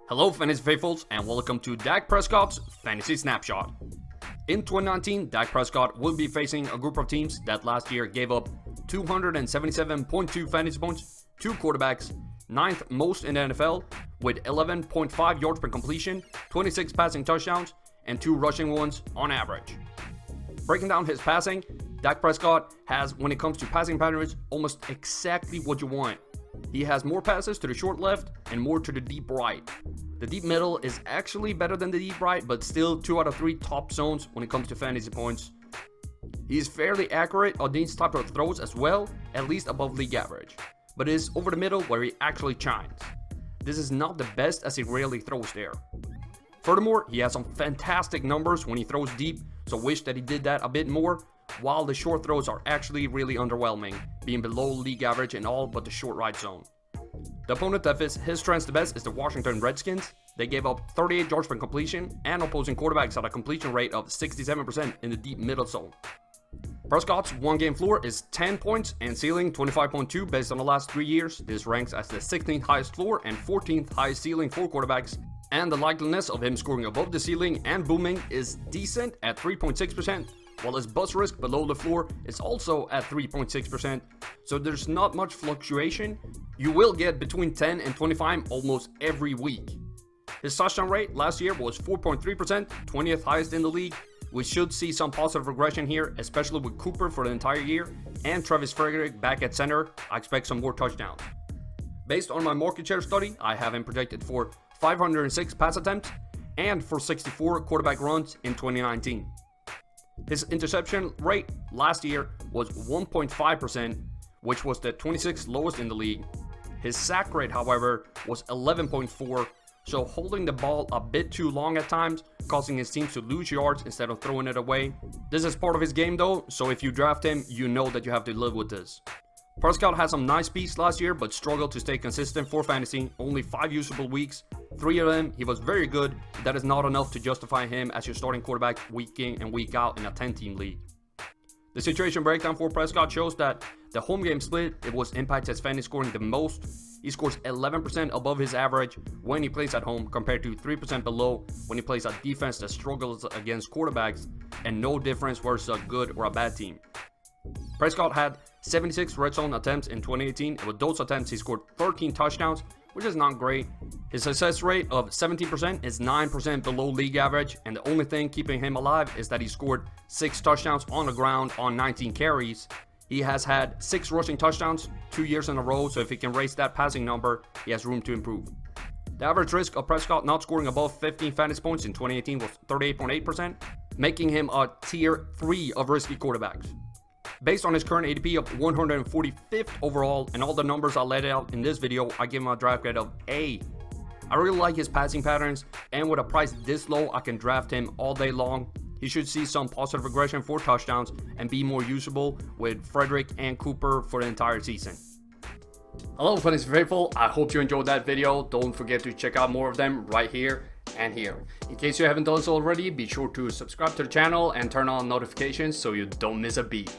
Hello Fantasy Faithfuls and welcome to Dak Prescott's Fantasy Snapshot. In 2019, Dak Prescott will be facing a group of teams that last year gave up 277.2 fantasy points, 2 quarterbacks, 9th most in the NFL, with 11.5 yards per completion, 26 passing touchdowns, and 2 rushing ones on average. Breaking down his passing, Dak Prescott has, when it comes to passing patterns, almost exactly what you want. He has more passes to the short left and more to the deep right. The deep middle is actually better than the deep right, but still 2 out of 3 top zones when it comes to fantasy points. He is fairly accurate on these type of throws as well, at least above league average, but it is over the middle where he actually shines. This is not the best as he rarely throws there. Furthermore, he has some fantastic numbers when he throws deep, so wish that he did that a bit more, while the short throws are actually really underwhelming, being below league average in all but the short right zone. The opponent that fits his strengths the best is the Washington Redskins. They gave up 38 yards per completion, and opposing quarterbacks had a completion rate of 67% in the deep middle zone. Prescott's one-game floor is 10 points and ceiling 25.2 based on the last 3 years. This ranks as the 16th highest floor and 14th highest ceiling for quarterbacks, and the likeliness of him scoring above the ceiling and booming is decent at 3.6%. While his bust risk below the floor is also at 3.6%, so there's not much fluctuation. You will get between 10 and 25 almost every week. His touchdown rate last year was 4.3%, 20th highest in the league. We should see some positive regression here, especially with Cooper for the entire year and Travis Frederick back at center. I expect some more touchdowns. Based on my market share study, I have him projected for 506 pass attempts and for 64 quarterback runs in 2019. His interception rate last year was 1.5%, which was the 26th lowest in the league. His sack rate, however, was 11.4, so holding the ball a bit too long at times, causing his teams to lose yards instead of throwing it away. This is part of his game though, so if you draft him, you know that you have to live with this. Prescott had some nice peaks last year, but struggled to stay consistent for fantasy. Only 5 usable weeks. 3 of them, he was very good. That is not enough to justify him as your starting quarterback week in and week out in a 10-team league. The situation breakdown for Prescott shows that the home game split, it was impacts his fantasy scoring the most. He scores 11% above his average when he plays at home, compared to 3% below when he plays a defense that struggles against quarterbacks, and no difference versus a good or a bad team. Prescott had 76 red zone attempts in 2018, and with those attempts he scored 13 touchdowns, which is not great. His success rate of 17% is 9% below league average, and the only thing keeping him alive is that he scored 6 touchdowns on the ground on 19 carries. He has had 6 rushing touchdowns 2 years in a row, so if he can raise that passing number, he has room to improve. The average risk of Prescott not scoring above 15 fantasy points in 2018 was 38.8%, making him a tier 3 of risky quarterbacks. Based on his current ADP of 145th overall and all the numbers I laid out in this video, I give him a draft grade of A. I really like his passing patterns, and with a price this low, I can draft him all day long. He should see some positive regression for touchdowns and be more usable with Frederick and Cooper for the entire season. Hello Fantasy Faithful, I hope you enjoyed that video. Don't forget to check out more of them right here and here. In case you haven't done so already, be sure to subscribe to the channel and turn on notifications so you don't miss a beat.